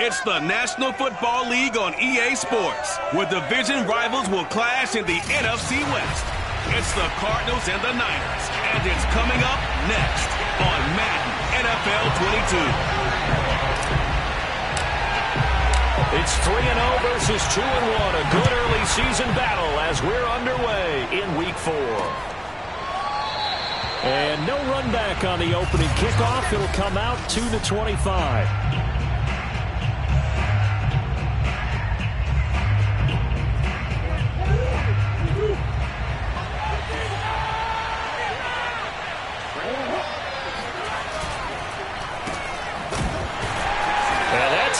It's the National Football League on EA Sports, where division rivals will clash in the NFC West. It's the Cardinals and the Niners, and it's coming up next on Madden NFL 22. It's 3-0 versus 2-1, a good early season battle as we're underway in Week 4. And no run back on the opening kickoff. It'll come out to the 25.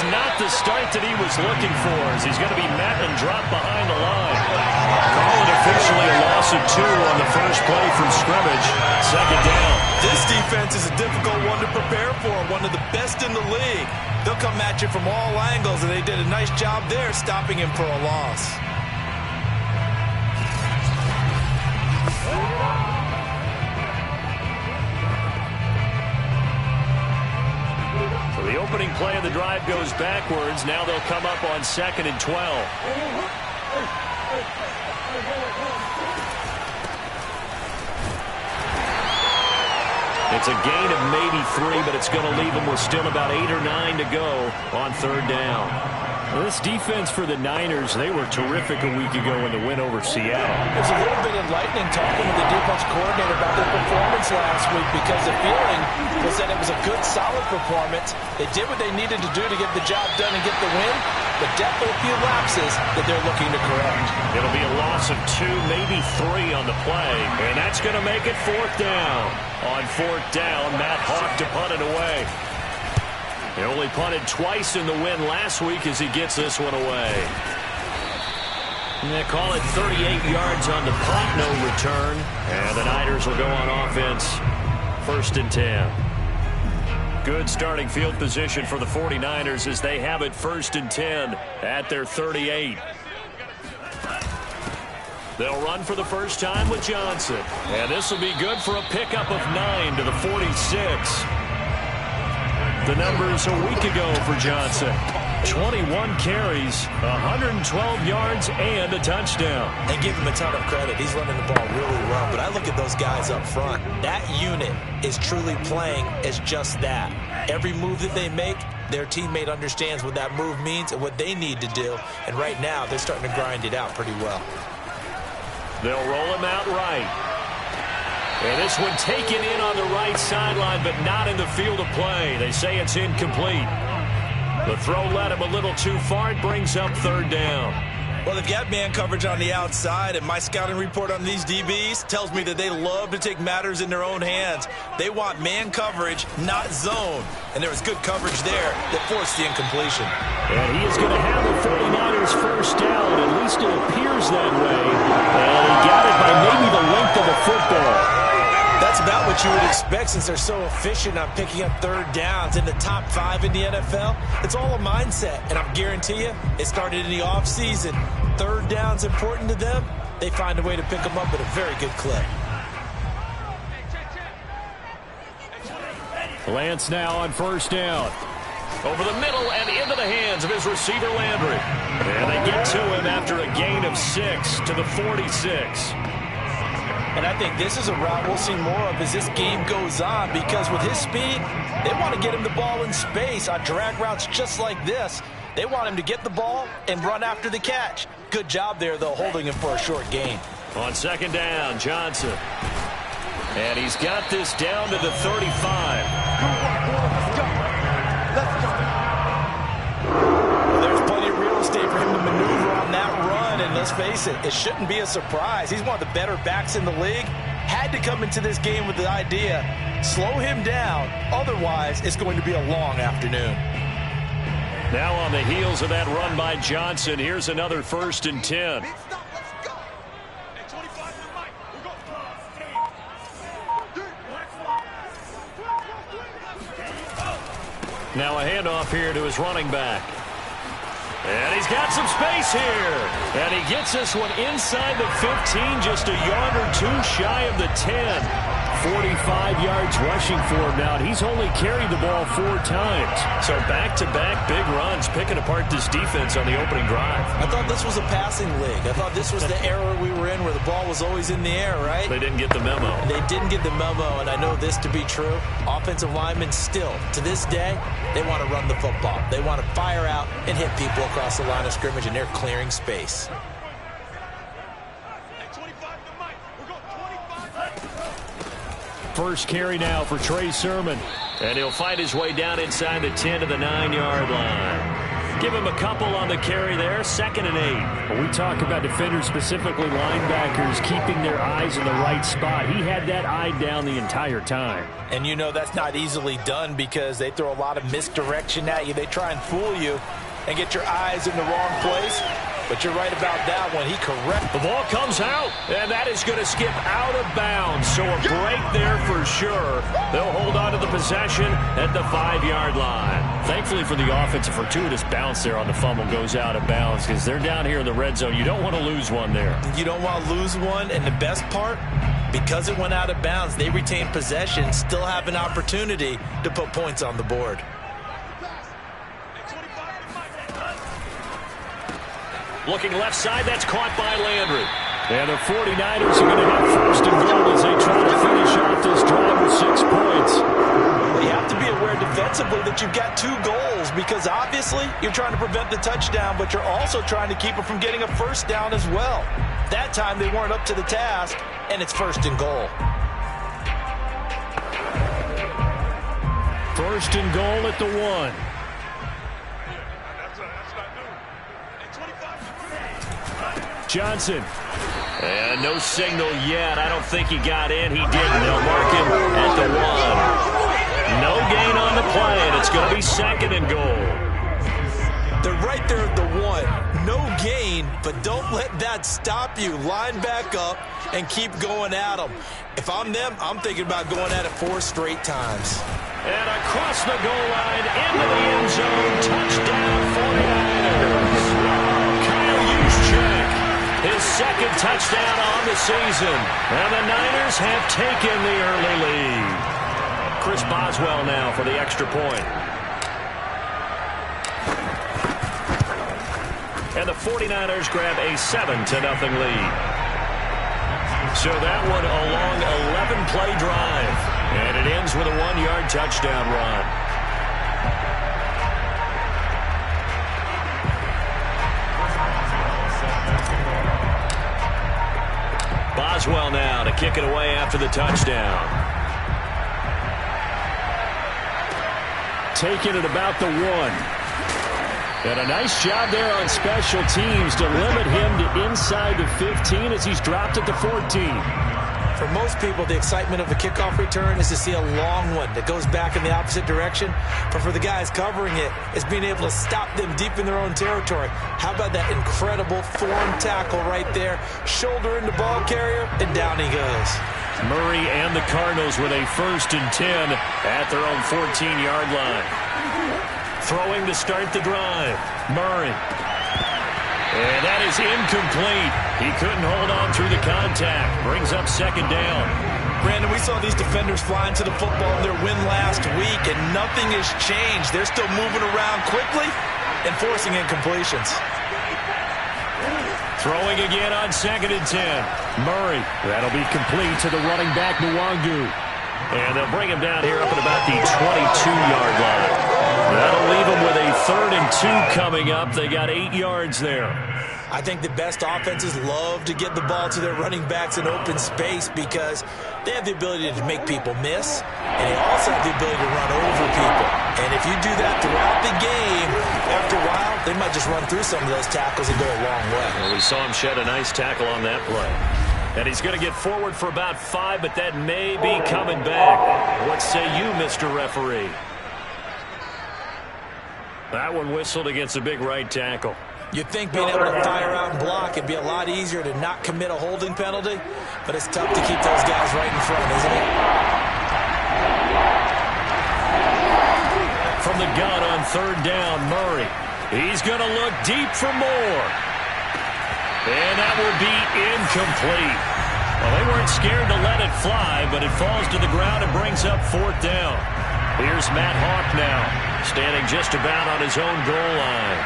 Not the start that he was looking for, as he's going to be met and dropped behind the line. Call it officially a loss of 2 on the first play from scrimmage. Second down. This defense is a difficult one to prepare for, one of the best in the league. They'll come at you from all angles, and they did a nice job there stopping him for a loss. The opening play of the drive goes backwards. Now they'll come up on 2nd and 12. It's a gain of maybe 3, but it's going to leave them with still about 8 or 9 to go on 3rd down. Well, this defense for the Niners, they were terrific a week ago in the win over Seattle. It was a little bit enlightening talking to the defense coordinator about their performance last week, because the feeling was that it was a good, solid performance. They did what they needed to do to get the job done and get the win, but definitely a few lapses that they're looking to correct. It'll be a loss of 2, maybe 3 on the play, and that's going to make it 4th down. On 4th down, Matt Hawk to punt it away. He only punted twice in the win last week as he gets this one away. And they call it 38 yards on the punt, no return. And the Niners will go on offense, 1st and 10. Good starting field position for the 49ers as they have it 1st and 10 at their 38. They'll run for the first time with Johnson. And this will be good for a pickup of 9 to the 46. The numbers a week ago for Johnson. 21 carries, 112 yards, and a touchdown. And give him a ton of credit. He's running the ball really well. But I look at those guys up front. That unit is truly playing as just that. Every move that they make, their teammate understands what that move means and what they need to do. And right now, they're starting to grind it out pretty well. They'll roll him out right. And this one taken in on the right sideline, but not in the field of play. They say it's incomplete. The throw led him a little too far. It brings up 3rd down. Well, they've got man coverage on the outside, and my scouting report on these DBs tells me that they love to take matters in their own hands. They want man coverage, not zone. And there was good coverage there that forced the incompletion. And he is going to have the 49ers first down. At least it appears that way. And he got it by maybe the length of a football. That's about what you would expect since they're so efficient on picking up 3rd downs in the top 5 in the NFL. It's all a mindset, and I guarantee you it started in the offseason. 3rd down's important to them. They find a way to pick them up at a very good clip. Lance now on 1st down. Over the middle and into the hands of his receiver Landry. And they get to him after a gain of 6 to the 46. And I think this is a route we'll see more of as this game goes on, because with his speed, they want to get him the ball in space on drag routes just like this. They want him to get the ball and run after the catch. Good job there, though, holding him for a short gain. On 2nd down, Johnson. And he's got this down to the 35. Well, there's plenty of real estate for him to maneuver on that run, and let's face it, it shouldn't be a surprise. He's one of the better backs in the league. Had to come into this game with the idea, slow him down, otherwise it's going to be a long afternoon. Now on the heels of that run by Johnson, here's another 1st and 10. Now a handoff here to his running back. And he's got some space here. And he gets this one inside the 15, just a yard or 2 shy of the 10. 45 yards rushing for him now, and he's only carried the ball 4 times. So back-to-back big runs, picking apart this defense on the opening drive. I thought this was a passing league. I thought this was the era we were in where the ball was always in the air, right? They didn't get the memo. They didn't get the memo, and I know this to be true. Offensive linemen still, to this day, they want to run the football. They want to fire out and hit people across the line of scrimmage, and they're clearing space. First carry now for Trey Sermon. And he'll fight his way down inside the 10 to the 9-yard line. Give him a couple on the carry there. 2nd and 8. When we talk about defenders, specifically linebackers, keeping their eyes in the right spot. He had that eye down the entire time. And you know that's not easily done because they throw a lot of misdirection at you. They try and fool you and get your eyes in the wrong place. But you're right about that one. He corrects. The ball comes out, and that is going to skip out of bounds. So a break there for sure. They'll hold on to the possession at the 5-yard line. Thankfully for the offense, a fortuitous bounce there on the fumble goes out of bounds because they're down here in the red zone. You don't want to lose one there. You don't want to lose one, and the best part, because it went out of bounds, they retain possession, still have an opportunity to put points on the board. Looking left side, that's caught by Landry. And the 49ers are going to have 1st and goal as they try to finish off this drive with 6 points. Well, you have to be aware defensively that you've got 2 goals because obviously you're trying to prevent the touchdown, but you're also trying to keep it from getting a 1st down as well. That time they weren't up to the task, and it's 1st and goal. 1st and goal at the 1. Johnson. And no signal yet. I don't think he got in. He didn't. They'll mark him at the 1. No gain on the play, and it's going to be 2nd and goal. They're right there at the 1. No gain, but don't let that stop you. Line back up and keep going at them. If I'm them, I'm thinking about going at it 4 straight times. And across the goal line, into the end zone, touchdown 49ers. Kyle Juszczyk. His 2nd touchdown on the season. And the Niners have taken the early lead. Chris Boswell now for the extra point. And the 49ers grab a 7-0 lead. So that one a long 11-play drive. And it ends with a 1-yard touchdown run. Boswell now to kick it away after the touchdown. Taking it about the 1. And a nice job there on special teams to limit him to inside the 15 as he's dropped at the 14. For most people, the excitement of a kickoff return is to see a long one that goes back in the opposite direction. But for the guys covering it, it's being able to stop them deep in their own territory. How about that incredible form tackle right there? Shoulder into ball carrier, and down he goes. Murray and the Cardinals with a 1st and 10 at their own 14-yard line. Throwing to start the drive. Murray. And that is incomplete. He couldn't hold on through the contact. Brings up 2nd down. Brandon, we saw these defenders flying to the football in their win last week, and nothing has changed. They're still moving around quickly and forcing incompletions. Throwing again on 2nd and 10. Murray. That'll be complete to the running back, Nwangu. And they'll bring him down here up at about the 22-yard line. That'll leave them with a 3rd and 2 coming up. They got 8 yards there. I think the best offenses love to get the ball to their running backs in open space because they have the ability to make people miss, and they also have the ability to run over people. And if you do that throughout the game, after a while, they might just run through some of those tackles and go a long way. Well, we saw him shed a nice tackle on that play. And he's going to get forward for about 5, but that may be coming back. What say you, Mr. Referee? That one whistled against a big right tackle. You'd think being able to fire out and block it'd be a lot easier to not commit a holding penalty, but it's tough to keep those guys right in front, isn't it? From the gun on 3rd down, Murray. He's going to look deep for more. And that will be incomplete. Well, they weren't scared to let it fly, but it falls to the ground and brings up 4th down. Here's Matt Hawk now, standing just about on his own goal line.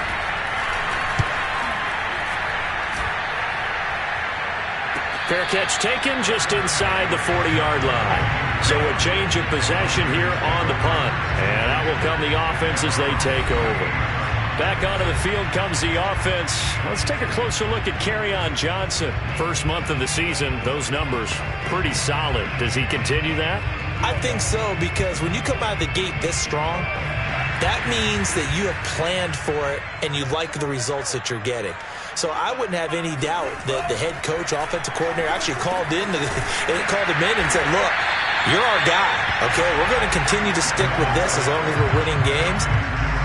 Fair catch taken just inside the 40-yard line. So a change of possession here on the punt. And out will come the offense as they take over. Back onto the field comes the offense. Let's take a closer look at Kerryon Johnson. First month of the season, those numbers pretty solid. Does he continue that? I think so, because when you come out of the gate this strong, that means that you have planned for it and you like the results that you're getting. So I wouldn't have any doubt that the head coach, offensive coordinator, actually called him in and said, look, you're our guy, okay? We're going to continue to stick with this as long as we're winning games.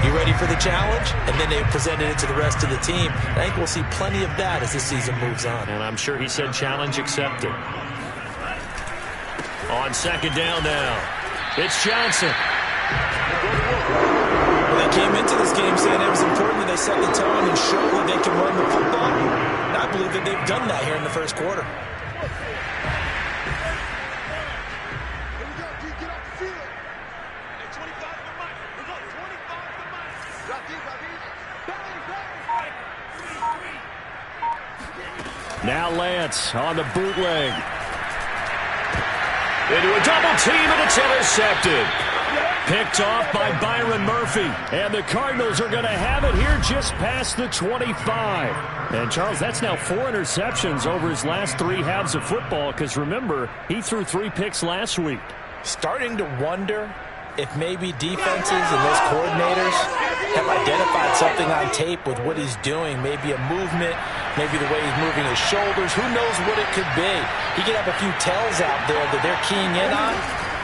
You ready for the challenge? And then they presented it to the rest of the team. I think we'll see plenty of that as this season moves on. And I'm sure he said challenge accepted. On 2nd down now, it's Johnson. Well, they came into this game saying it was important that they set the tone and show that they can run the football. And I believe that they've done that here in the first quarter. Now Lance on the bootleg. Into a double team, and it's intercepted. Picked off by Byron Murphy. And the Cardinals are going to have it here just past the 25. And, Charles, that's now 4 interceptions over his last 3 halves of football, because, remember, he threw 3 picks last week. Starting to wonder if maybe defenses and those coordinators have identified something on tape with what he's doing. Maybe a movement, maybe the way he's moving his shoulders. Who knows what it could be? He could have a few tells out there that they're keying in on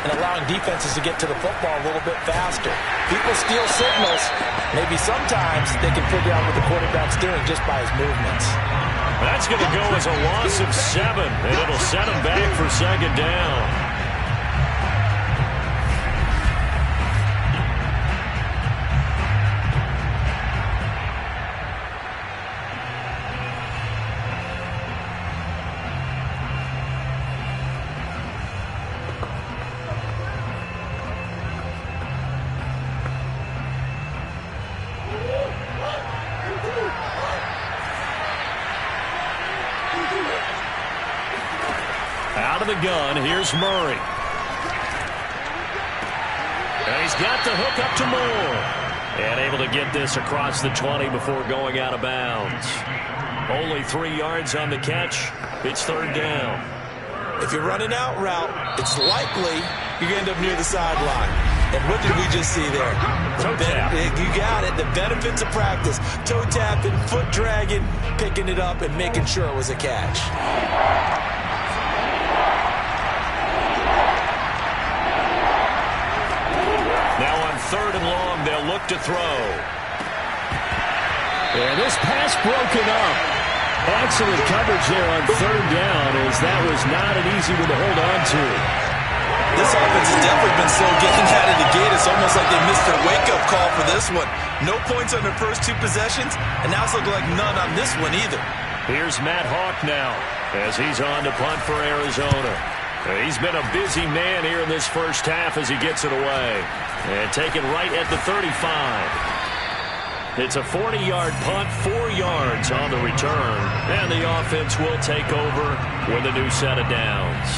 and allowing defenses to get to the football a little bit faster. People steal signals. Maybe sometimes they can figure out what the quarterback's doing just by his movements. That's going to go as a loss of 7, and it'll set him back for 2nd down. Out of the gun, here's Murray. And he's got the hook up to Moore. And able to get this across the 20 before going out of bounds. Only 3 yards on the catch. It's 3rd down. If you're running out route, it's likely you're going to end up near the sideline. And what did we just see there? Toe tap. You got it. The benefits of practice. Toe tapping, foot dragging, picking it up, and making sure it was a catch. Now on 3rd and long, they'll look to throw. And this pass broken up. Excellent coverage there on 3rd down, as that was not an easy one to hold on to. This offense has definitely been slow getting out of the gate. It's almost like they missed their wake-up call for this one. No points on their first 2 possessions, and now it's looking like none on this one either. Here's Matt Hawk now, as he's on to punt for Arizona. He's been a busy man here in this first half as he gets it away. And taken right at the 35. It's a 40-yard punt, 4 yards on the return. And the offense will take over with a new set of downs.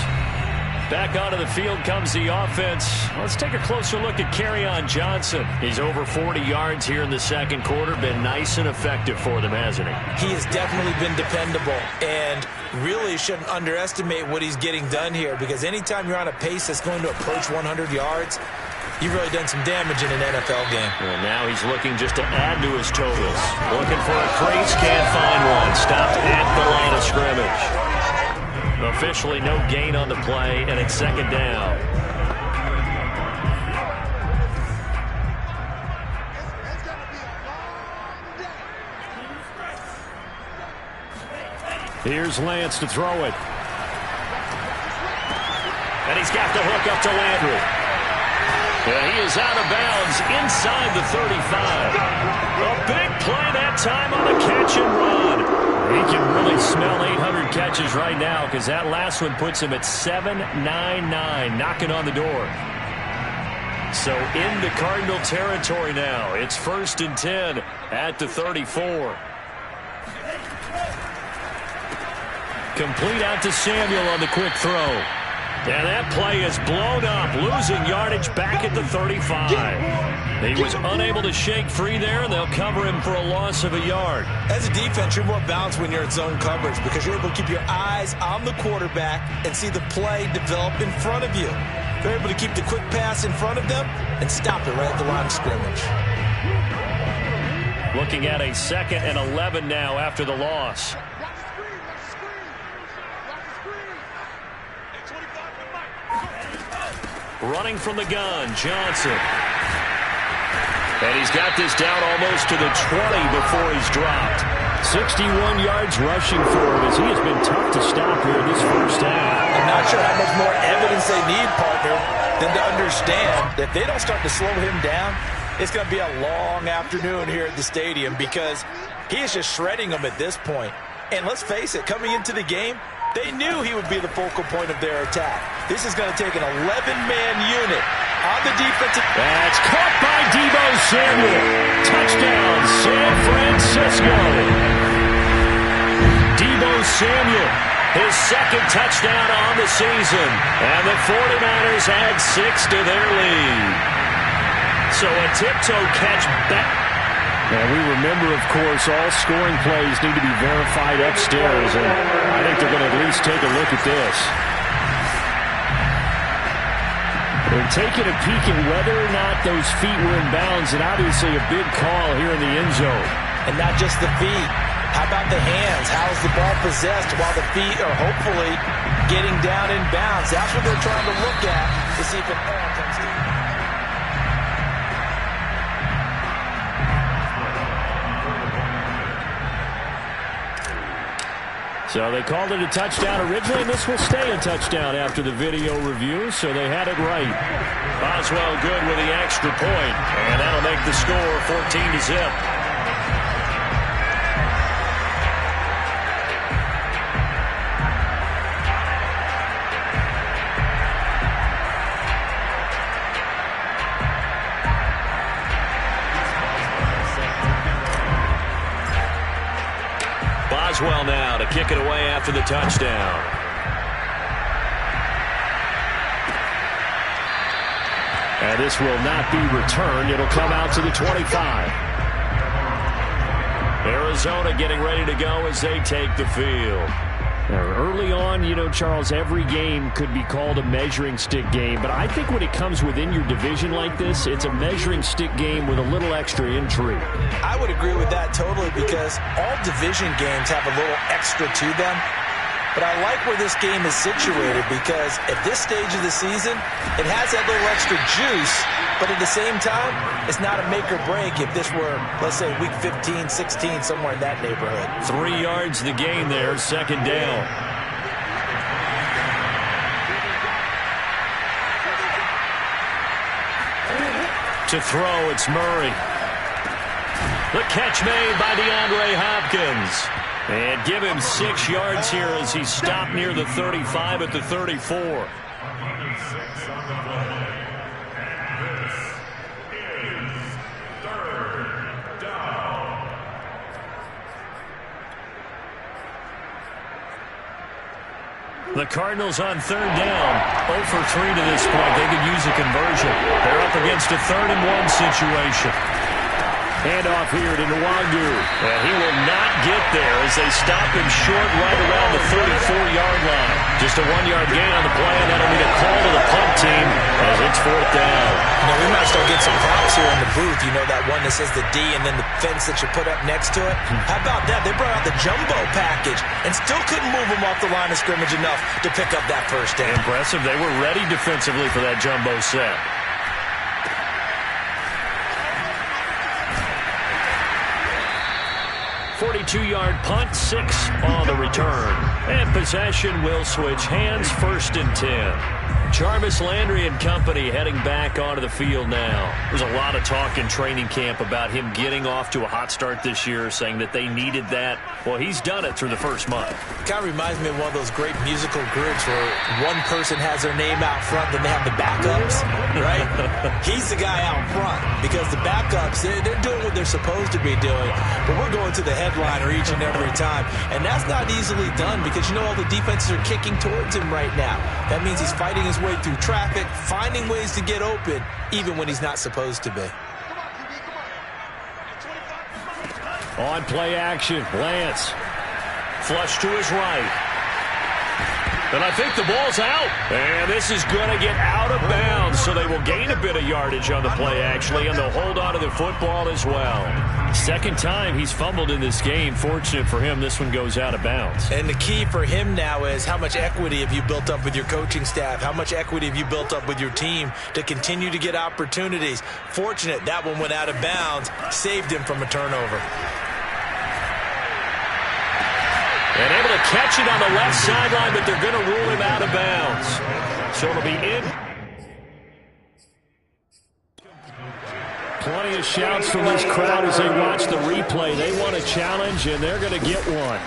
Back onto the field comes the offense. Let's take a closer look at Kerryon Johnson. He's over 40 yards here in the second quarter. Been nice and effective for them, hasn't he? He has definitely been dependable, and really shouldn't underestimate what he's getting done here, because anytime you're on a pace that's going to approach 100 yards, you've really done some damage in an NFL game. And now he's looking just to add to his totals. Looking for a crease, can't find one. Stopped at the line of scrimmage. Officially no gain on the play, and it's 2nd down. Here's Lance to throw it. And he's got the hook up to Landry. And he is out of bounds inside the 35. A big play that time on a catch and run. He can really smell 800 catches right now because that last one puts him at 799, knocking on the door. So into Cardinal territory now. It's 1st and 10 at the 34. Complete out to Samuel on the quick throw. And that play is blown up, losing yardage back at the 35. He was unable to shake free there, and they'll cover him for a loss of a yard. As a defense, you're more balanced when you're in zone coverage because you're able to keep your eyes on the quarterback and see the play develop in front of you. They're able to keep the quick pass in front of them and stop it right at the line of scrimmage. Looking at a 2nd and 11 now after the loss. Running from the gun, Johnson. And he's got this down almost to the 20 before he's dropped. 61 yards rushing for him as he has been tough to stop here in this first half. I'm not sure how much more evidence they need, partner, than to understand that if they don't start to slow him down, it's going to be a long afternoon here at the stadium because he is just shredding them at this point. And let's face it, coming into the game, they knew he would be the focal point of their attack. This is going to take an 11-man unit on the defensive. That's caught by Deebo Samuel. Touchdown, San Francisco. Deebo Samuel, his 2nd touchdown on the season. And the 49ers add 6 to their lead. So a tiptoe catch back. Now, we remember, of course, all scoring plays need to be verified upstairs, and I think they're going to at least take a look at this. They're taking a peek at whether or not those feet were in bounds, and obviously a big call here in the end zone. And not just the feet. How about the hands? How is the ball possessed while the feet are hopefully getting down in bounds? That's what they're trying to look at to see if it all comes to. So they called it a touchdown originally, and this will stay a touchdown after the video review, so they had it right. Boswell good with the extra point, and that'll make the score 14-0. Boswell now to kick it away after the touchdown. And this will not be returned. It'll come out to the 25. Arizona getting ready to go as they take the field. Now, early on, you know, Charles, every game could be called a measuring stick game. But I think when it comes within your division like this, it's a measuring stick game with a little extra intrigue. I would agree with that totally because all division games have a little extra to them. But I like where this game is situated because at this stage of the season, it has that little extra juice. But at the same time, it's not a make or break if this were, let's say, week 15, 16, somewhere in that neighborhood. 3 yards the gain there, 2nd down. To throw, it's Murray. The catch made by DeAndre Hopkins. And give him 6 yards here as he stopped near the 35 at the 34. The Cardinals on 3rd down. 0 for 3 to this point. They could use a conversion. They're up against a 3rd and 1 situation. Handoff here to Nwangu. And he will not get there as they stop him short right around the 34-yard line. Just a 1-yard gain on the play, and that'll be a call to the punt team as it's 4th down. You know, we might start getting some props here in the booth. You know that one that says the D and then the fence that you put up next to it? How about that? They brought out the jumbo package and still couldn't move them off the line of scrimmage enough to pick up that 1st down. Impressive. They were ready defensively for that jumbo set. 42-yard punt, 6 on the return. And possession will switch hands, 1st and 10. Jarvis Landry and company heading back onto the field now. There's a lot of talk in training camp about him getting off to a hot start this year, saying that they needed that. Well, he's done it through the first month. Kind of reminds me of one of those great musical groups where one person has their name out front, then they have the backups, right? He's the guy out front because the backups, they're doing what they're supposed to be doing, but we're going to the headliner each and every time, and that's not easily done because, you know, all the defenses are kicking towards him right now. That means he's fighting his way through traffic, finding ways to get open, even when he's not supposed to be. On play action, Lance. Flush to his right. And I think the ball's out. And this is going to get out of bounds, so they will gain a bit of yardage on the play, actually, and they'll hold on to the football as well. Second time he's fumbled in this game. Fortunate for him, this one goes out of bounds. And the key for him now is how much equity have you built up with your coaching staff? How much equity have you built up with your team to continue to get opportunities? Fortunate that one went out of bounds, saved him from a turnover. And able to catch it on the left sideline, but they're going to rule him out of bounds. So it'll be in. Plenty of shouts from this crowd as they watch the replay. They want a challenge, and they're going to get one.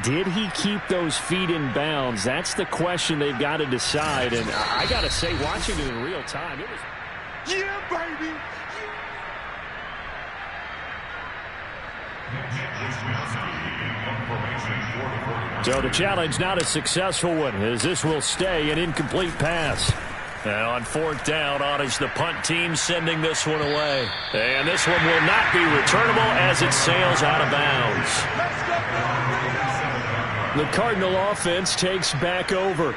Did he keep those feet in bounds? That's the question they've got to decide. And I got to say, watching it in real time, it was... Yeah, baby! So the challenge not a successful one, as this will stay an incomplete pass. And on fourth down, on is the punt team sending this one away. And this one will not be returnable as it sails out of bounds. The Cardinal offense takes back over.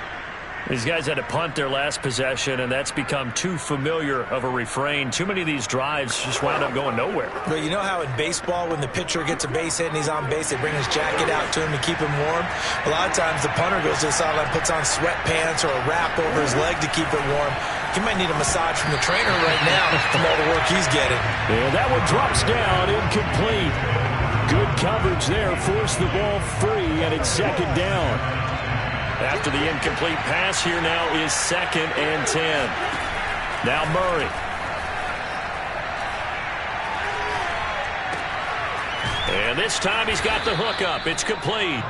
These guys had to punt their last possession, and that's become too familiar of a refrain. Too many of these drives just wound up going nowhere. Well, you know how in baseball, when the pitcher gets a base hit and he's on base, they bring his jacket out to him to keep him warm? A lot of times the punter goes to the sideline, puts on sweatpants or a wrap over his leg to keep it warm. He might need a massage from the trainer right now from all the work he's getting. Yeah, that one drops down, incomplete. Good coverage there, forced the ball free, and it's second down. After the incomplete pass, here now is 2nd and 10. Now Murray. And this time he's got the hook up. It's complete.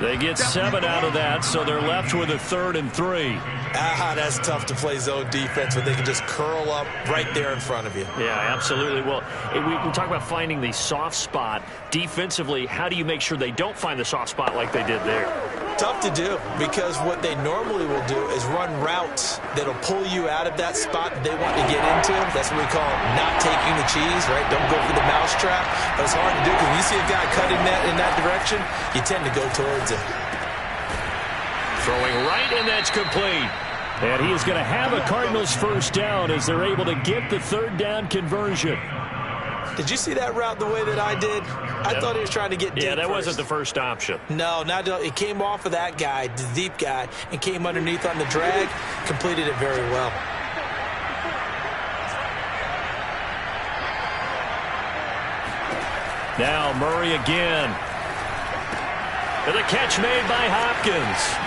They get 7 out of that, so they're left with a 3rd and 3. That's tough to play zone defense when they can just curl up right there in front of you. Yeah, absolutely. Well, we talk about finding the soft spot. Defensively, how do you make sure they don't find the soft spot like they did there? Tough to do because what they normally will do is run routes that'll pull you out of that spot that they want to get into. That's what we call not taking the cheese, right? Don't go for the mousetrap. But it's hard to do because when you see a guy cutting that in that direction, you tend to go towards it. Throwing right, and that's complete. And he is going to have a Cardinals first down as they're able to get the 3rd down conversion. Did you see that route the way that I did? I thought he was trying to get deep. Yeah, that first. wasn't the first option. No, it came off of that guy, the deep guy, and came underneath on the drag. Completed it very well. Now Murray again. And the catch made by Hopkins.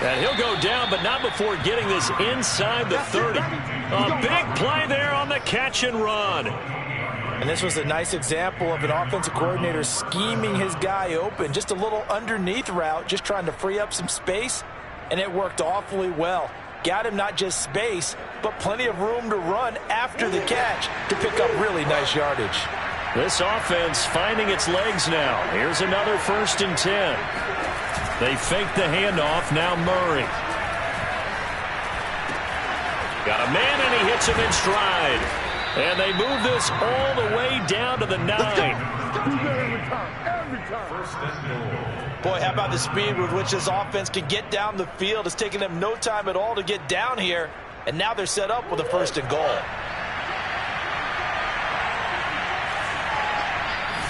And he'll go down, but not before getting this inside the 30. A big play there on the catch and run. And this was a nice example of an offensive coordinator scheming his guy open. Just a little underneath route, just trying to free up some space, and it worked awfully well. Got him not just space, but plenty of room to run after the catch to pick up really nice yardage. This offense finding its legs now. Here's another 1st and 10. They fake the handoff. Now Murray. Got a man, and he hits him in stride. And they move this all the way down to the 9. Boy, how about the speed with which this offense can get down the field? It's taking them no time at all to get down here. And now they're set up with a 1st and goal.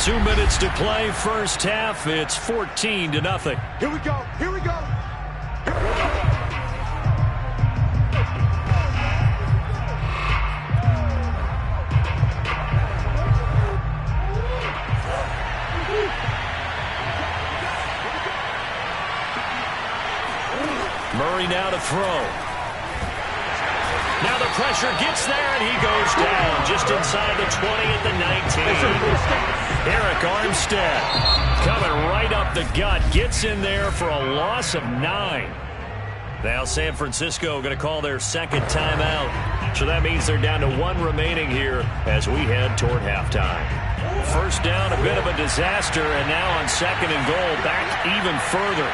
2 minutes to play, first half. It's 14-0. Here we go. Here we go. to throw. Now the pressure gets there, and he goes down just inside the 20 at the 19. Arik Armstead coming right up the gut. Gets in there for a loss of 9. Now San Francisco going to call their second timeout. So that means they're down to 1 remaining here as we head toward halftime. First down, a bit of a disaster, and now on second and goal, back even further.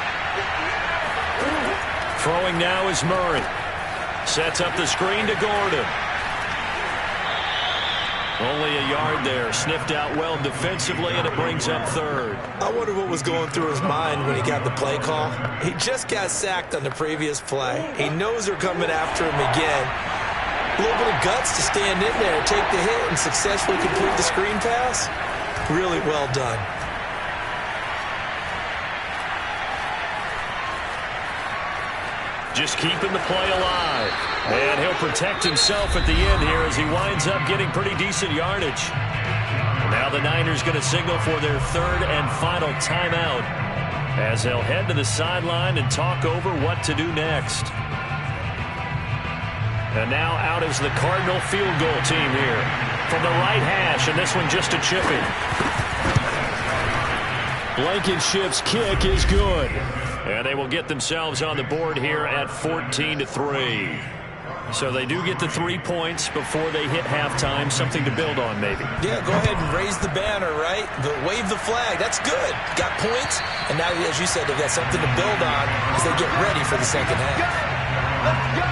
Throwing now is Murray. Sets up the screen to Gordon. Only a yard there. Sniffed out well defensively, and it brings up third. I wonder what was going through his mind when he got the play call. He just got sacked on the previous play. He knows they're coming after him again. A little bit of guts to stand in there, take the hit, and successfully complete the screen pass. Really well done. Just keeping the play alive. And he'll protect himself at the end here as he winds up getting pretty decent yardage. Now the Niners going to signal for their third and final timeout as they'll head to the sideline and talk over what to do next. And now out is the Cardinal field goal team here from the right hash, and this one just a chipping. Blankenship's kick is good. And they will get themselves on the board here at 14-3. So they do get the 3 points before they hit halftime. Something to build on, maybe. Yeah, go ahead and raise the banner, right? Wave the flag. That's good. Got points. And now, as you said, they've got something to build on as they get ready for the second half. Let's go.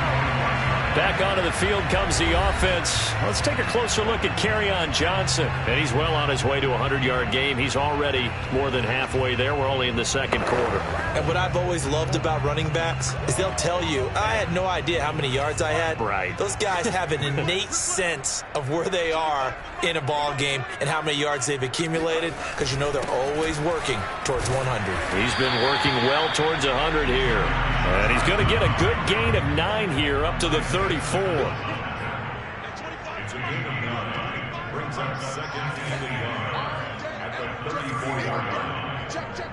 Back onto the field comes the offense. Let's take a closer look at Kerryon Johnson. And he's well on his way to a 100-yard game. He's already more than halfway there. We're only in the second quarter. And what I've always loved about running backs is they'll tell you, I had no idea how many yards I had. Right. Those guys have an innate sense of where they are in a ball game and how many yards they've accumulated because you know they're always working towards 100. He's been working well towards 100 here. And he's going to get a good gain of 9 here up to the 34. It's a gain of 9. Brings up second and a yard at the 34-yard line. Check. 38.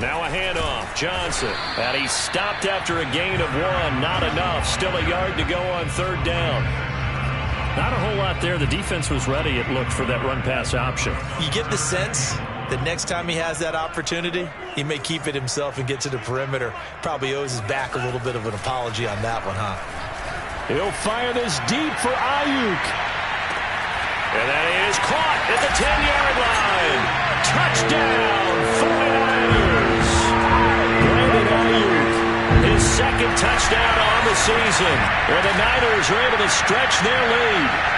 Now a handoff. Johnson. And he stopped after a gain of 1. Not enough. Still a yard to go on third down. Not a whole lot there. The defense was ready, it looked, for that run-pass option. You get the sense that next time he has that opportunity, he may keep it himself and get to the perimeter. Probably owes his back a little bit of an apology on that one, huh? He'll fire this deep for Ayuk. And that is caught at the 10-yard line. Touchdown, 49ers. Brandon Ayuk, his second touchdown on the season. And the Niners are able to stretch their lead.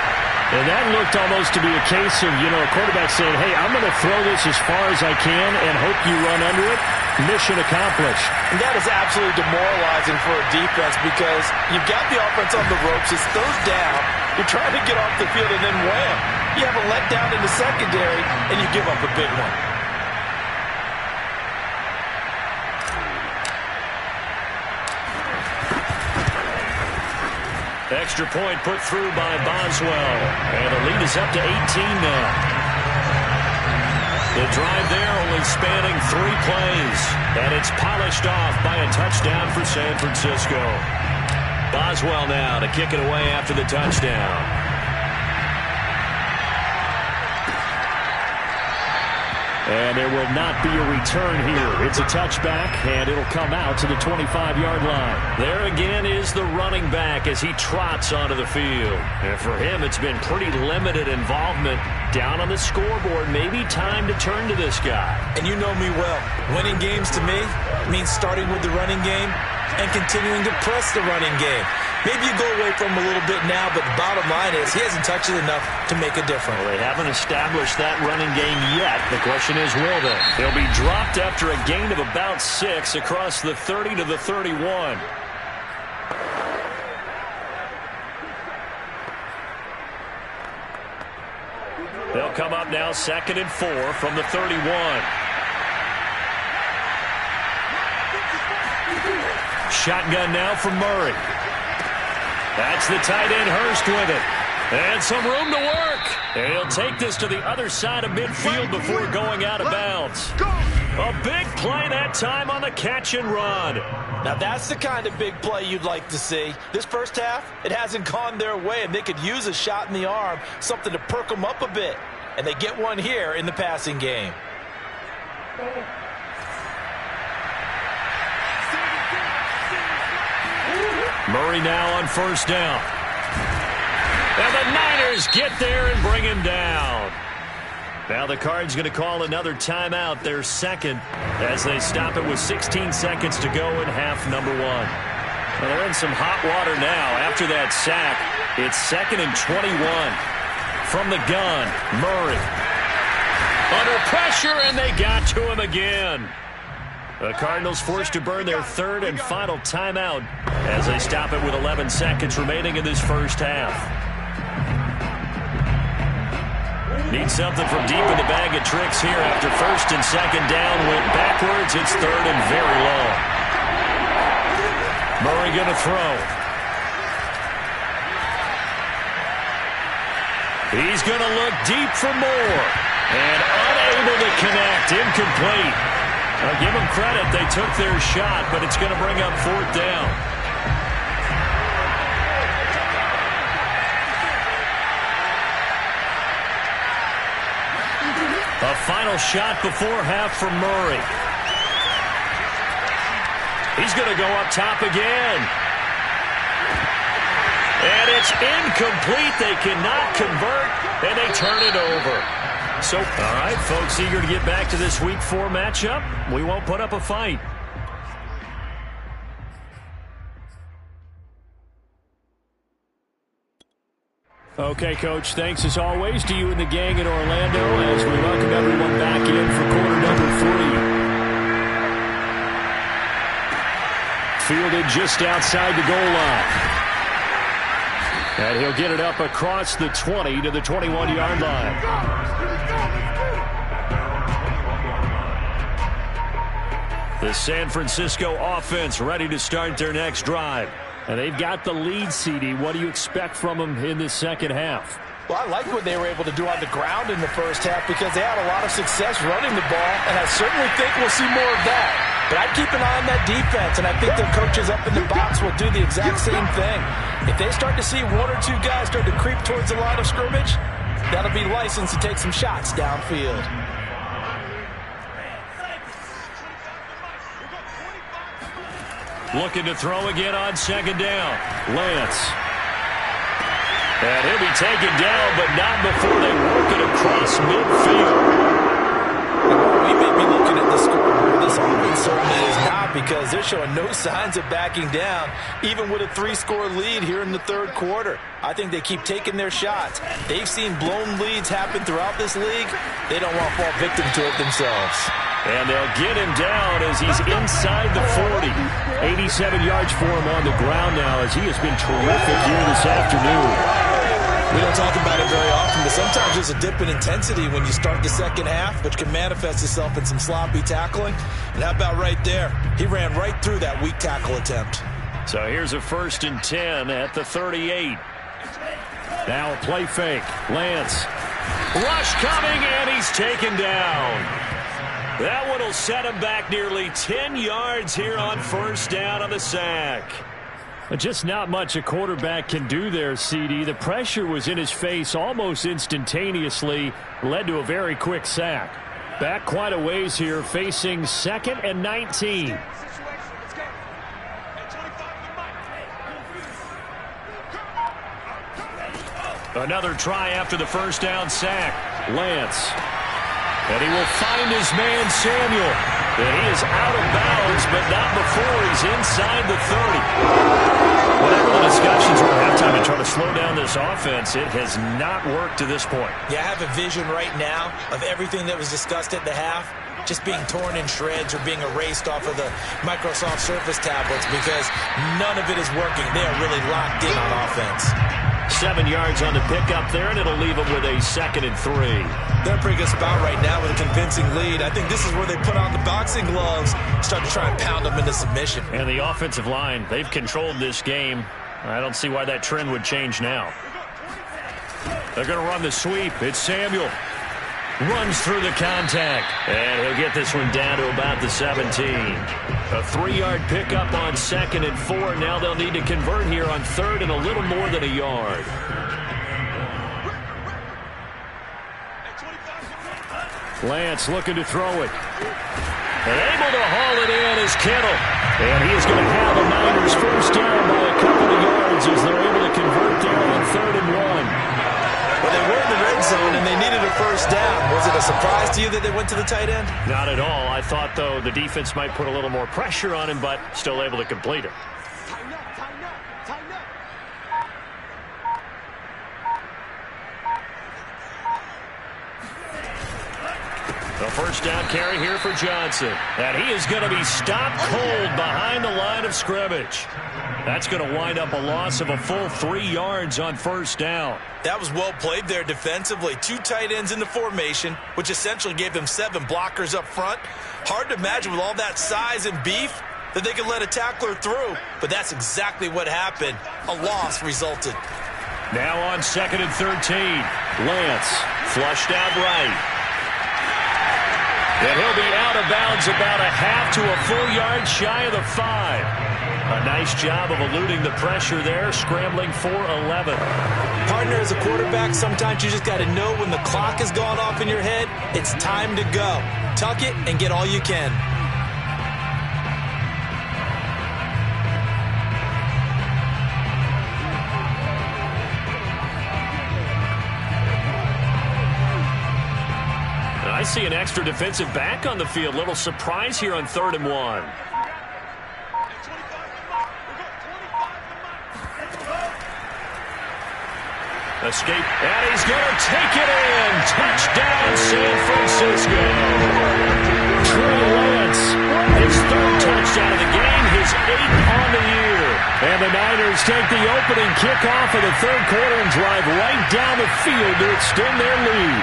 And that looked almost to be a case of, a quarterback saying, hey, I'm going to throw this as far as I can and hope you run under it. Mission accomplished. And that is absolutely demoralizing for a defense because you've got the offense on the ropes. It's third down. You're trying to get off the field and then wham. You have a letdown in the secondary and you give up a big one. Extra point put through by Boswell. And the lead is up to 18 now. The drive there only spanning 3 plays. And it's polished off by a touchdown for San Francisco. Boswell now to kick it away after the touchdown. And there will not be a return here. It's a touchback, and it'll come out to the 25-yard line. There again is the running back as he trots onto the field. And for him, it's been pretty limited involvement down on the scoreboard. Maybe time to turn to this guy. And you know me well. Winning games to me means starting with the running game and continuing to press the running game. Maybe you go away from him a little bit now, but the bottom line is he hasn't touched it enough to make a difference. Well, they haven't established that running game yet. The question is, will they? They'll be dropped after a gain of about 6 across the 30 to the 31. They'll come up now 2nd and 4 from the 31. Shotgun now from Murray. That's the tight end Hurst with it. And some room to work. And he'll take this to the other side of midfield before going out of bounds. A big play that time on the catch and run. Now that's the kind of big play you'd like to see. This first half, it hasn't gone their way, and they could use a shot in the arm, something to perk them up a bit. And they get one here in the passing game. Murray now on first down. And the Niners get there and bring him down. Now the Cards going to call another timeout, their second, as they stop it with 16 seconds to go in half number one. Well, they're in some hot water now after that sack. It's 2nd and 21. From the gun, Murray. Under pressure, and they got to him again. The Cardinals forced to burn their third and final timeout as they stop it with 11 seconds remaining in this first half. Need something from deep in the bag of tricks here after first and second down went backwards. It's third and very long. Murray going to throw. He's going to look deep for more. And unable to connect. Incomplete. I'll give them credit. They took their shot, but it's going to bring up fourth down. A final shot before half from Murray. He's going to go up top again. And it's incomplete. They cannot convert, and they turn it over. So, all right, folks, eager to get back to this Week 4 matchup. We won't put up a fight. Okay, Coach, thanks as always to you and the gang in Orlando as we welcome everyone back in for quarter number 3. Fielded just outside the goal line. And he'll get it up across the 20 to the 21-yard line. The San Francisco offense ready to start their next drive. And they've got the lead, CD. What do you expect from them in this second half? Well, I like what they were able to do on the ground in the first half because they had a lot of success running the ball, and I certainly think we'll see more of that. But I'd keep an eye on that defense, and I think their coaches up in the box will do the exact same thing. If they start to see one or two guys start to creep towards the line of scrimmage, that'll be licensed to take some shots downfield. Looking to throw again on second down. Lance. And he'll be taken down, but not before they work it across midfield. We may be looking at the scoreboard. This offense certainly is not because they're showing no signs of backing down, even with a 3-score lead here in the third quarter. I think they keep taking their shots. They've seen blown leads happen throughout this league. They don't want to fall victim to it themselves. And they'll get him down as he's inside the 40. 87 yards for him on the ground now as he has been terrific here this afternoon. We don't talk about it very often, but sometimes there's a dip in intensity when you start the second half, which can manifest itself in some sloppy tackling. And how about right there? He ran right through that weak tackle attempt. So here's a 1st and 10 at the 38. Now a play fake. Lance. Rush coming, and he's taken down. That one will set him back nearly 10 yards here on first down on the sack. Just not much a quarterback can do there, CD. The pressure was in his face almost instantaneously, led to a very quick sack. Back quite a ways here, facing 2nd and 19. Another try after the first down sack. Lance. And he will find his man, Samuel. And he is out of bounds, but not before he's inside the 30. Whatever the discussions were at halftime to try to slow down this offense, it has not worked to this point. Yeah, I have a vision right now of everything that was discussed at the half just being torn in shreds or being erased off of the Microsoft Surface tablets because none of it is working. They are really locked in on offense. 7 yards on the pickup there, and it'll leave them with a 2nd and 3. They're in a pretty good spot right now with a convincing lead. I think this is where they put on the boxing gloves, start to try and pound them into submission. And the offensive line, they've controlled this game. I don't see why that trend would change now. They're going to run the sweep. It's Samuel. Runs through the contact. And he'll get this one down to about the 17. A 3-yard pickup on 2nd and 4. Now they'll need to convert here on 3rd and a little more than a yard. Lance looking to throw it. And able to haul it in is Kittle. And he is going to have the Niners first down by a couple of yards as they're able to convert there on 3rd and 1. Well, they were in the red zone and they needed a first down. Was it a surprise to you that they went to the tight end? Not at all. I thought, though, the defense might put a little more pressure on him, but still able to complete it. Tighten up, tighten up, tighten up. The first down carry here for Johnson. And he is going to be stopped cold behind the line of scrimmage. That's going to wind up a loss of a full 3 yards on first down. That was well played there defensively. 2 tight ends in the formation, which essentially gave them 7 blockers up front. Hard to imagine with all that size and beef that they could let a tackler through. But that's exactly what happened. A loss resulted. Now on 2nd and 13. Lance flushed out right. And he'll be out of bounds about a half to a full yard shy of the 5. A nice job of eluding the pressure there, scrambling for 11. Partner, as a quarterback, sometimes you just got to know when the clock has gone off in your head, it's time to go. Tuck it and get all you can. I see an extra defensive back on the field. Little surprise here on 3rd and 1. Escape, and he's going to take it in. Touchdown, San Francisco. Trey Lance, his 3rd touchdown of the game, his 8th on the year. And the Niners take the opening kickoff of the 3rd quarter and drive right down the field to extend their lead.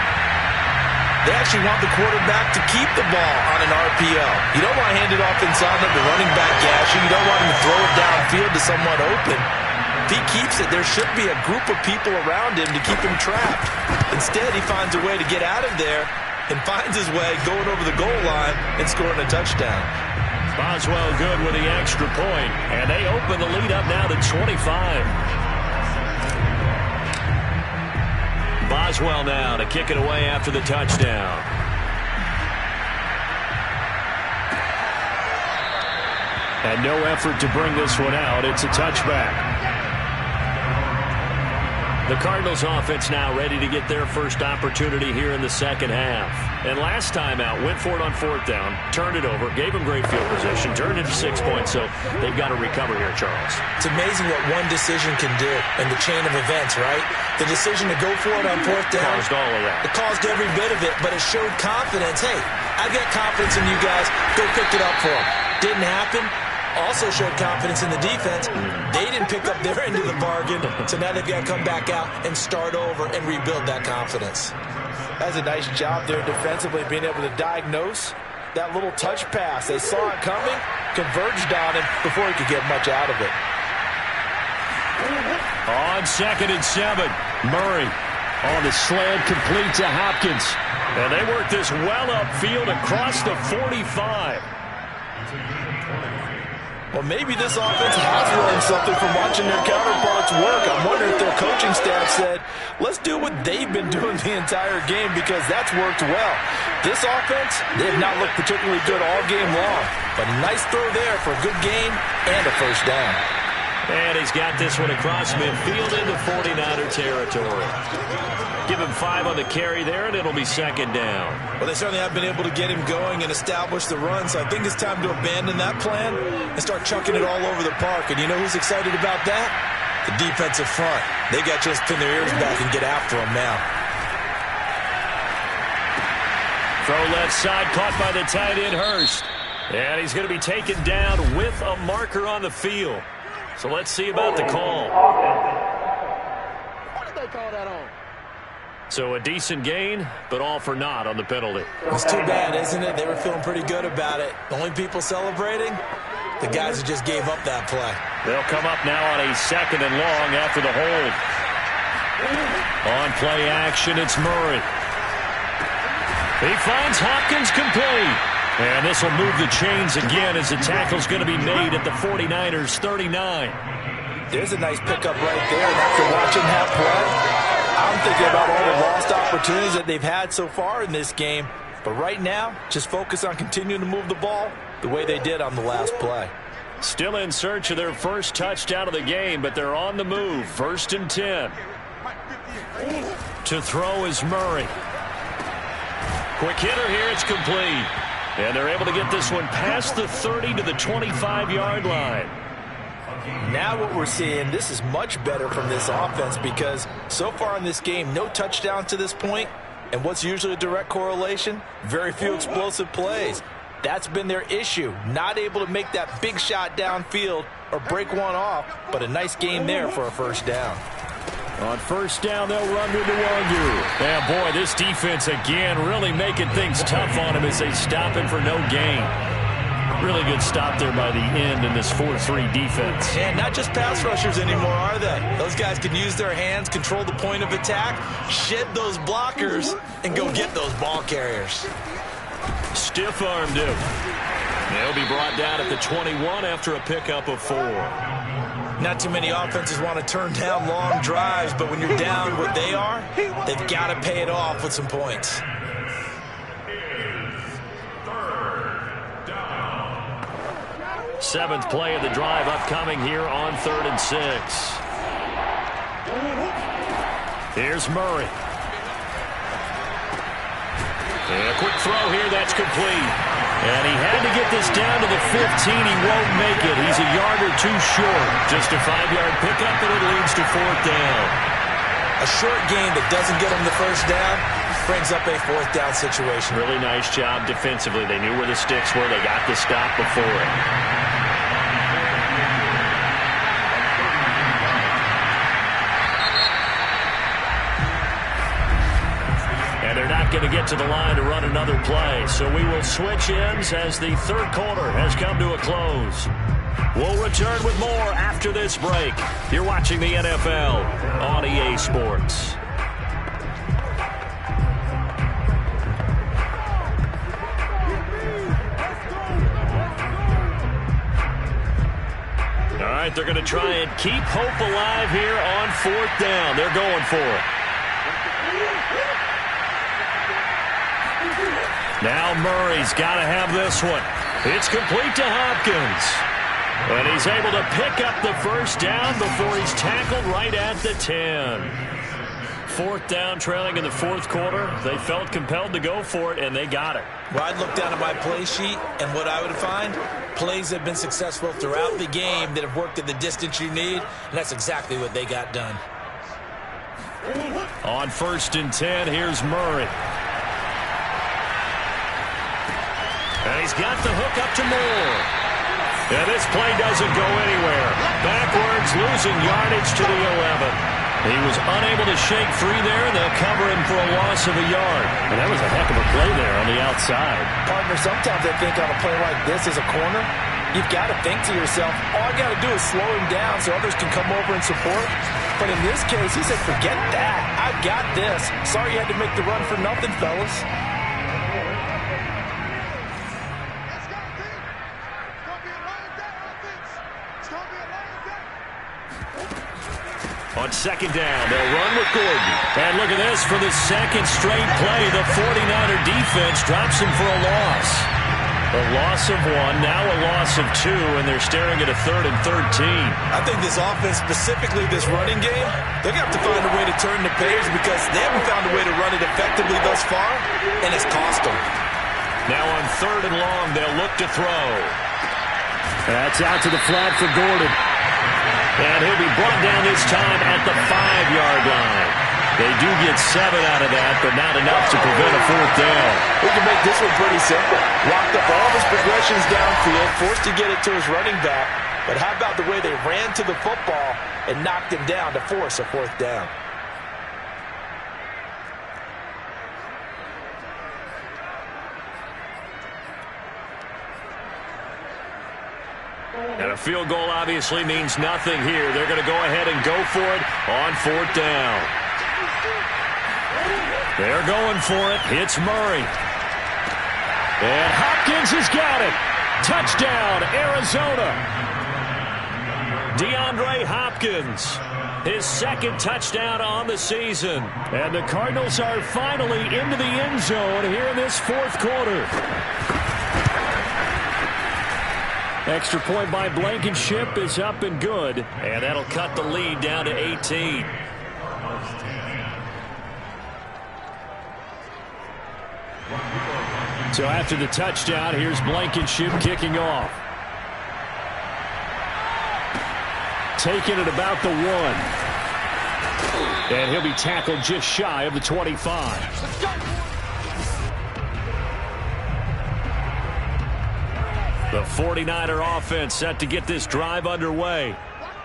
They actually want the quarterback to keep the ball on an RPO. You don't want to hand it off inside of the running back gash. You don't want him to throw it downfield to someone open. If he keeps it, there should be a group of people around him to keep him trapped. Instead, he finds a way to get out of there and finds his way going over the goal line and scoring a touchdown. Boswell good with the extra point, and they open the lead up now to 25. Boswell now to kick it away after the touchdown. And no effort to bring this one out. It's a touchback. The Cardinals offense now ready to get their first opportunity here in the second half. And last time out, went for it on 4th down, turned it over, gave them great field position, turned it to 6 points, so they've got to recover here, Charles. It's amazing what one decision can do in the chain of events, right? The decision to go for it on 4th down. Caused all of that. It caused every bit of it, but it showed confidence. Hey, I've got confidence in you guys. Go pick it up for them. Didn't happen. Also showed confidence in the defense. They didn't pick up their end of the bargain, so now they've got to come back out and start over and rebuild that confidence. That's a nice job there defensively, being able to diagnose that little touch pass. They saw it coming, converged on him before he could get much out of it. On 2nd and 7, Murray on the slant, complete to Hopkins. And they work this well upfield across the 45. Well, maybe this offense has learned something from watching their counterparts work. I'm wondering if their coaching staff said, let's do what they've been doing the entire game, because that's worked well. This offense, they have not looked particularly good all game long. But a nice throw there for a good game and a first down. And he's got this one across midfield into 49er territory. Give him 5 on the carry there, and it'll be 2nd down. Well, they certainly have been able to get him going and establish the run, so I think it's time to abandon that plan and start chucking it all over the park. And you know who's excited about that? The defensive front. They got to just pin their ears back and get after him now. Throw left side, caught by the tight end, Hurst. And he's going to be taken down with a marker on the field. So let's see about the call. What did they call that on? So a decent gain, but all for naught on the penalty. It's too bad, isn't it? They were feeling pretty good about it. The only people celebrating, the guys who just gave up that play. They'll come up now on a 2nd and long after the hold. On play action, it's Murray. He finds Hopkins complete. And this will move the chains again as the tackle's going to be made at the 49ers 39. There's a nice pickup right there. And after watching that play, I'm thinking about all the lost opportunities that they've had so far in this game. But right now, just focus on continuing to move the ball the way they did on the last play. Still in search of their first touchdown of the game, but they're on the move. 1st and 10. To throw is Murray. Quick hitter here, it's complete. And they're able to get this one past the 30 to the 25-yard line. Now what we're seeing, this is much better from this offense because so far in this game, no touchdowns to this point. And what's usually a direct correlation? Very few explosive plays. That's been their issue. Not able to make that big shot downfield or break one off, but a nice game there for a first down. On first down, they'll run with Nwangu. And boy, this defense again really making things tough on him as they stop him for no gain. Really good stop there by the end in this 4-3 defense. And not just pass rushers anymore, are they? Those guys can use their hands, control the point of attack, shed those blockers, and go get those ball carriers. Stiff-armed him. They'll be brought down at the 21 after a pickup of 4. Not too many offenses want to turn down long drives, but when you're down what they are, they've got to pay it off with some points. Seventh play of the drive upcoming here on 3rd and 6. Here's Murray. And a quick throw here, that's complete. And he had to get this down to the 15. He won't make it. He's a yard or two short. Just a 5-yard pickup, and it leads to 4th down. A short gain that doesn't get him the first down brings up a 4th down situation. Really nice job defensively. They knew where the sticks were. They got the stop before it. And they're not going to get to the line to run another play. So we will switch ends as the 3rd quarter has come to a close. We'll return with more after this break. You're watching the NFL on EA Sports. All right, they're going to try and keep hope alive here on 4th down. They're going for it. Now Murray's got to have this one. It's complete to Hopkins. And he's able to pick up the first down before he's tackled right at the 10. 4th down, trailing in the 4th quarter. They felt compelled to go for it, and they got it. Well, I'd look down at my play sheet, and what I would find, plays that have been successful throughout the game that have worked at the distance you need, and that's exactly what they got done. On 1st and 10, here's Murray. And he's got the hook up to Moore. And this play doesn't go anywhere. Backwards, losing yardage to the 11. He was unable to shake free there, and they'll cover him for a loss of a yard. And that was a heck of a play there on the outside. Partner, sometimes I think on a play like this as a corner, you've got to think to yourself, all I got to do is slow him down so others can come over and support. But in this case, he said, forget that. I've got this. Sorry you had to make the run for nothing, fellas. On 2nd down, they'll run with Gordon. And look at this. For the 2nd straight play, the 49er defense drops him for a loss. A loss of 1, now a loss of 2, and they're staring at a 3rd and 13. I think this offense, specifically this running game, they're going to have to find a way to turn the page because they haven't found a way to run it effectively thus far, and it's cost them. Now on 3rd and long, they'll look to throw. That's out to the flat for Gordon. And he'll be brought down this time at the 5-yard line. They do get 7 out of that, but not enough to prevent a 4th down. We can make this one pretty simple. Locked up all of his progressions downfield, forced to get it to his running back. But how about the way they ran to the football and knocked him down to force a 4th down? And a field goal obviously means nothing here. They're going to go ahead and go for it on 4th down. They're going for it. It's Murray. And Hopkins has got it. Touchdown, Arizona. DeAndre Hopkins, his second touchdown on the season. And the Cardinals are finally into the end zone here in this fourth quarter. Extra point by Blankenship is up and good. And that'll cut the lead down to 18. So after the touchdown, here's Blankenship kicking off. Taking it about the 1. And he'll be tackled just shy of the 25. The 49er offense set to get this drive underway.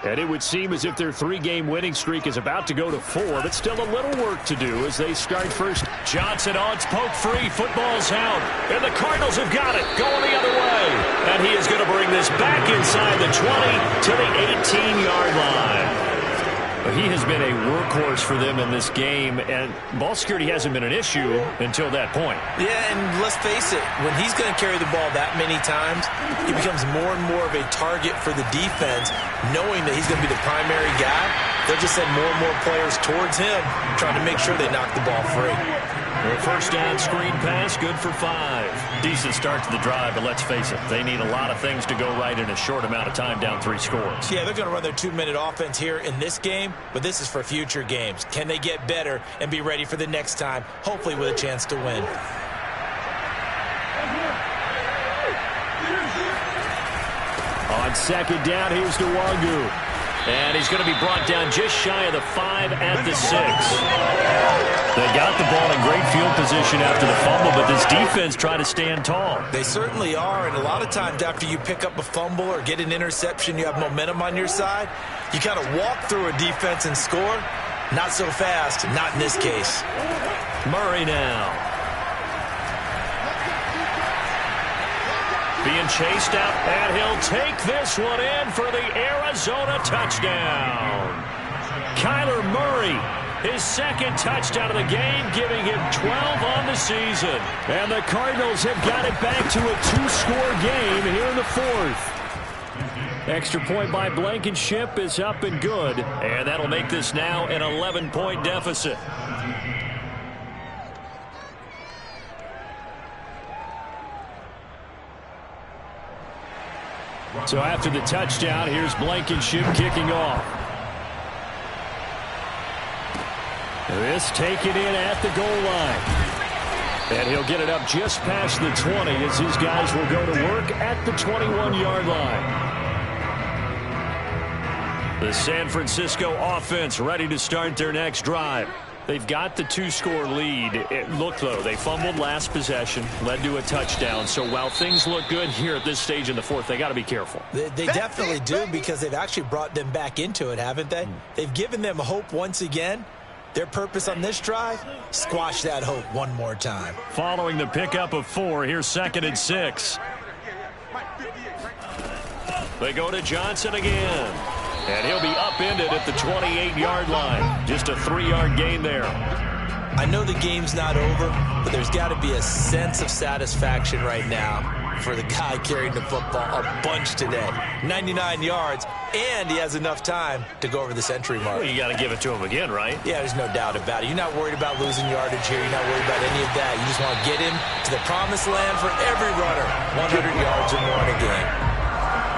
And it would seem as if their 3-game winning streak is about to go to 4, but still a little work to do as they start first. Johnson on, it's poke free, football's out, and the Cardinals have got it, going the other way. And he is going to bring this back inside the 20 to the 18-yard line. He has been a workhorse for them in this game, and ball security hasn't been an issue until that point. Yeah, and let's face it, when he's going to carry the ball that many times, he becomes more and more of a target for the defense, knowing that he's going to be the primary guy. They'll just send more and more players towards him, trying to make sure they knock the ball free. Well, first down screen pass, good for 5. Decent start to the drive, but let's face it, they need a lot of things to go right in a short amount of time, down 3 scores. Yeah, they're going to run their 2-minute offense here in this game, but this is for future games. Can they get better and be ready for the next time, hopefully with a chance to win? On second down, here's Nwangu. And he's going to be brought down just shy of the 5 at the 6. They got the ball in great field position after the fumble, but this defense tried to stand tall. They certainly are, and a lot of times after you pick up a fumble or get an interception, you have momentum on your side. You kind of walk through a defense and score. Not so fast, not in this case. Murray now. Being chased out, and he'll take this one in for the Arizona touchdown. Kyler Murray, his second touchdown of the game, giving him 12 on the season. And the Cardinals have got it back to a 2-score game here in the fourth. Extra point by Blankenship is up and good. And that'll make this now an 11-point deficit. So after the touchdown, here's Blankenship kicking off. This taken in at the goal line. And he'll get it up just past the 20 as his guys will go to work at the 21-yard line. The San Francisco offense ready to start their next drive. They've got the 2-score lead. Look, though, they fumbled last possession, led to a touchdown. So while things look good here at this stage in the fourth, they got to be careful. They definitely do, because they've actually brought them back into it, haven't they? They've given them hope once again. Their purpose on this drive, squash that hope one more time. Following the pickup of 4, here's 2nd and 6. They go to Johnson again. And he'll be upended at the 28-yard line. Just a 3-yard gain there. I know the game's not over, but there's got to be a sense of satisfaction right now for the guy carrying the football a bunch today. 99 yards, and he has enough time to go over the century mark. Well, you got to give it to him again, right? Yeah, there's no doubt about it. You're not worried about losing yardage here. You're not worried about any of that. You just want to get him to the promised land for every runner. 100 yards or more in a game.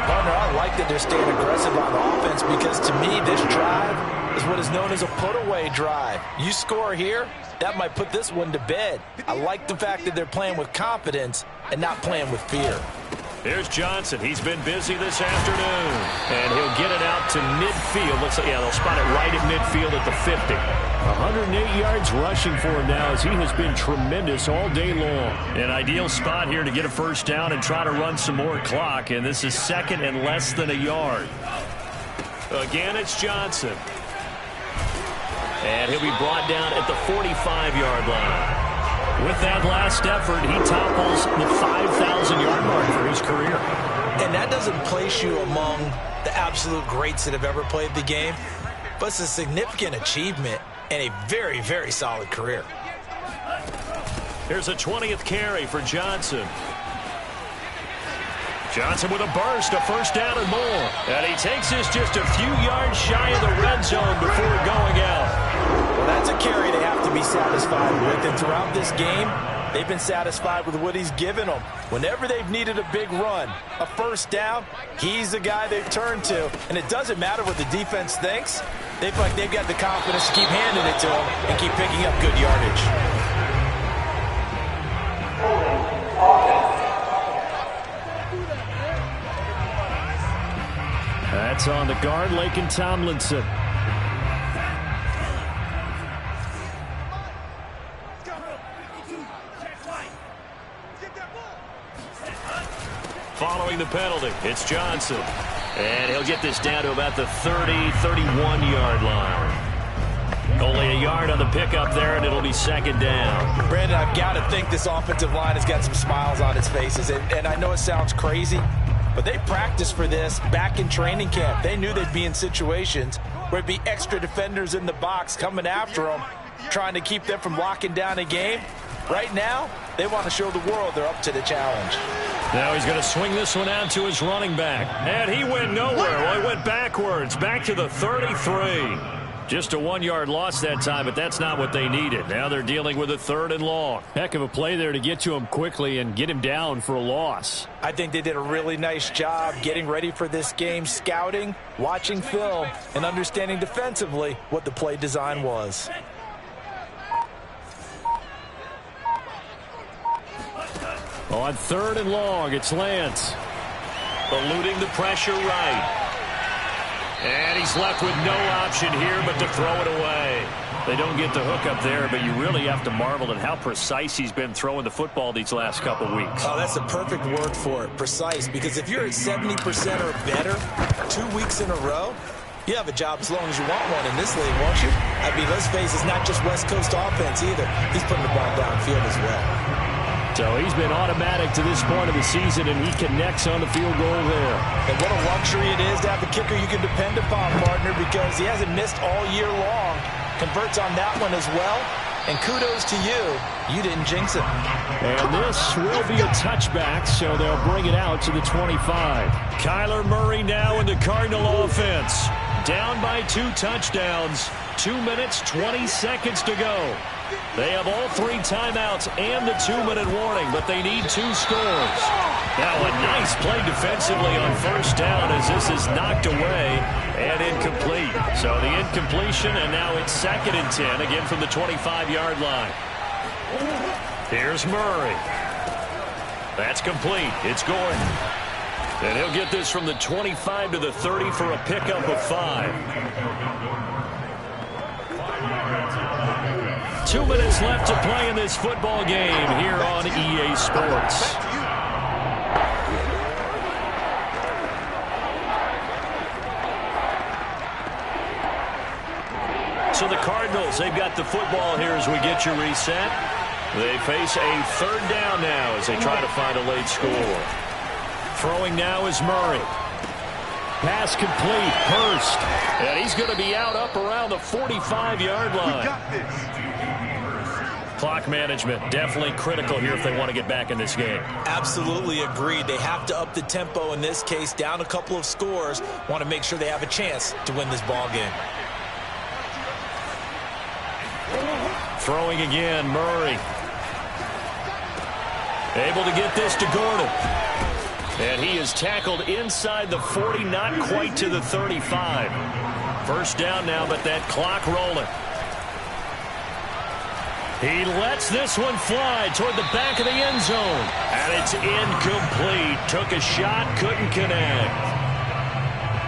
Partner, I like that they're staying aggressive on offense, because to me, this drive is what is known as a put-away drive. You score here, that might put this one to bed. I like the fact that they're playing with confidence and not playing with fear. Here's Johnson. He's been busy this afternoon. And he'll get it out to midfield. Looks like, yeah, they'll spot it right at midfield at the 50. 108 yards rushing for him now, as he has been tremendous all day long. An ideal spot here to get a first down and try to run some more clock. And this is 2nd and less than a yard. Again, it's Johnson. And he'll be brought down at the 45-yard line. With that last effort, he topples the 5,000-yard mark for his career. And that doesn't place you among the absolute greats that have ever played the game, but it's a significant achievement and a very, very solid career. Here's a 20th carry for Johnson. Johnson with a burst, a first down and more. And he takes this just a few yards shy of the red zone before going out. Well, that's a carry they have to be satisfied with. And throughout this game, they've been satisfied with what he's given them. Whenever they've needed a big run, a first down, he's the guy they've turned to. And it doesn't matter what the defense thinks. They feel like they've got the confidence to keep handing it to him and keep picking up good yardage. That's on the guard, Laken Tomlinson. Following the penalty, it's Johnson. And he'll get this down to about the 30, 31-yard line. Only a yard on the pickup there, and it'll be second down. Brandon, I've got to think this offensive line has got some smiles on its faces. And I know it sounds crazy, but they practiced for this back in training camp. They knew they'd be in situations where it'd be extra defenders in the box coming after them, trying to keep them from locking down a game. Right now, they want to show the world they're up to the challenge. Now he's going to swing this one out to his running back. And he went nowhere. Well, he went backwards, back to the 33. Just a 1-yard loss that time, but that's not what they needed. Now they're dealing with a 3rd and long. Heck of a play there to get to him quickly and get him down for a loss. I think they did a really nice job getting ready for this game, scouting, watching film, and understanding defensively what the play design was. On 3rd and long, it's Lance. Eluding the pressure right. And he's left with no option here but to throw it away. They don't get the hook up there, but you really have to marvel at how precise he's been throwing the football these last couple weeks. Oh, that's the perfect word for it, precise, because if you're at 70% or better 2 weeks in a row, you have a job as long as you want one in this league, won't you? I mean, let's face it, it's not just West Coast offense either. He's putting the ball downfield as well. So he's been automatic to this point of the season, and he connects on the field goal there. And what a luxury it is to have a kicker you can depend upon, partner, because he hasn't missed all year long. Converts on that one as well. And kudos to you. You didn't jinx it. And this will be a touchback, so they'll bring it out to the 25. Kyler Murray now in the Cardinal offense. Down by 2 touchdowns. 2 minutes, 20 seconds to go. They have all 3 timeouts and the 2-minute warning, but they need 2 scores. Now a nice play defensively on first down as this is knocked away and incomplete. So the incompletion, and now it's 2nd and 10, again from the 25-yard line. Here's Murray. That's complete. It's Gordon. And he'll get this from the 25 to the 30 for a pickup of 5. 2 minutes left to play in this football game here on EA Sports. So the Cardinals, they've got the football here as we get you reset. They face a 3rd down now as they try to find a late score. Throwing now is Murray. Pass complete, Hurst. And he's going to be out up around the 45-yard line. Clock management, definitely critical here if they want to get back in this game. Absolutely agreed. They have to up the tempo in this case, down a couple of scores. Want to make sure they have a chance to win this ball game. Throwing again, Murray. Able to get this to Gordon. And he is tackled inside the 40, not quite to the 35. First down now, but that clock rolling. He lets this one fly toward the back of the end zone. And it's incomplete. Took a shot, couldn't connect.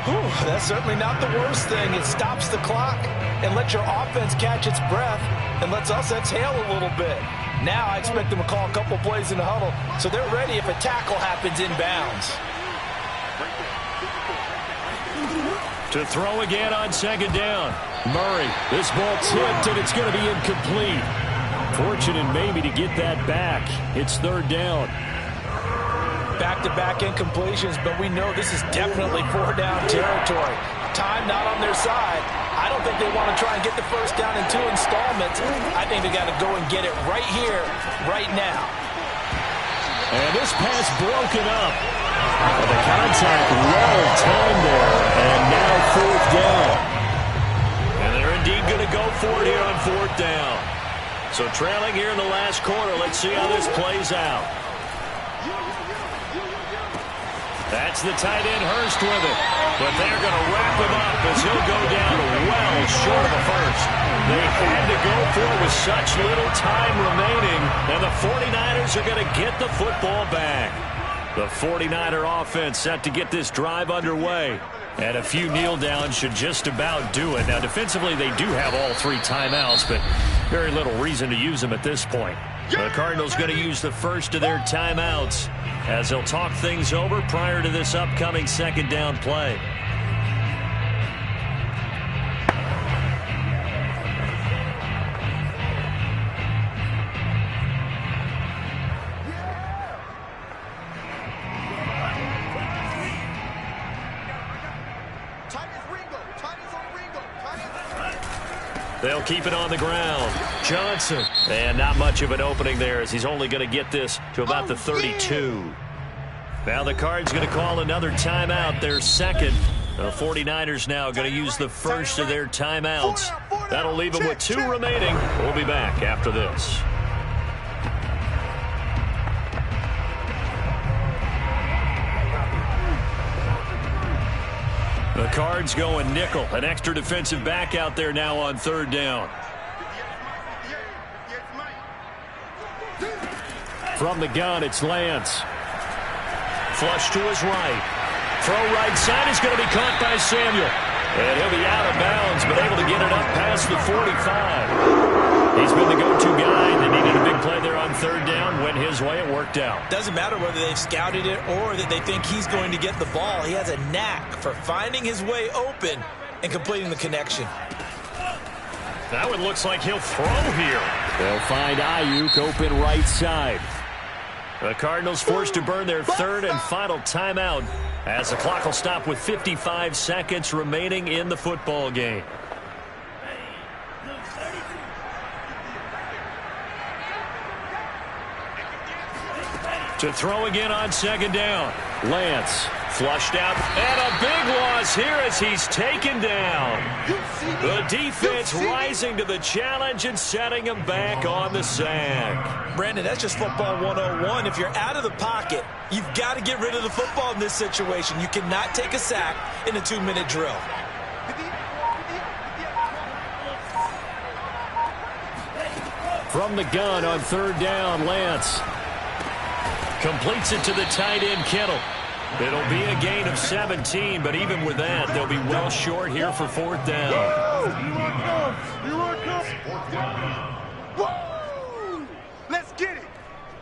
Whew, that's certainly not the worst thing. It stops the clock and lets your offense catch its breath and lets us exhale a little bit. Now I expect them to call a couple plays in the huddle so they're ready if a tackle happens inbounds. To throw again on 2nd down. Murray, this ball tipped and it's going to be incomplete. Fortunate maybe to get that back. It's 3rd down. Back-to-back incompletions, but we know this is definitely 4-down territory. time not on their side. I don't think they want to try and get the first down in 2 installments. I think they got to go and get it right here, right now. And this pass broken up. The contact well timed there, and now 4th down. And they're indeed going to go for it here on 4th down. So trailing here in the last quarter. Let's see how this plays out. That's the tight end Hurst with it. But they're going to wrap him up as he'll go down well short of a first. They had to go for it with such little time remaining. And the 49ers are going to get the football back. The 49er offense set to get this drive underway. And a few kneel downs should just about do it. Now, defensively, they do have all 3 timeouts, but very little reason to use them at this point. The Cardinals going to use the first of their timeouts as they'll talk things over prior to this upcoming 2nd down play. They'll keep it on the ground. Johnson. And not much of an opening there as he's only going to get this to about the 32. Now the Cards going to call another timeout, their second. The 49ers now going to use the first of their timeouts. That'll leave them with 2 remaining. We'll be back after this. The Cards going nickel. An extra defensive back out there now on 3rd down. From the gun, it's Lance. Flush to his right. Throw right side is going to be caught by Samuel. And he'll be out of bounds, but able to get it up past the 45. He's been the go-to guy. They needed a big play there on 3rd down. Went his way. It worked out. Doesn't matter whether they've scouted it or that they think he's going to get the ball. He has a knack for finding his way open and completing the connection. That one looks like he'll throw here. They'll find Ayuk open right side. The Cardinals forced to burn their 3rd and final timeout as the clock will stop with 55 seconds remaining in the football game. To throw again on 2nd down. Lance flushed out, and a big loss here as he's taken down. The defense rising to the challenge and setting him back on the sack. Brandon, that's just football 101. If you're out of the pocket, you've got to get rid of the football in this situation. You cannot take a sack in a 2-minute drill. From the gun on 3rd down, Lance completes it to the tight end, Kittle. It'll be a gain of 17, but even with that, they'll be well short here for 4th down. Fourth down.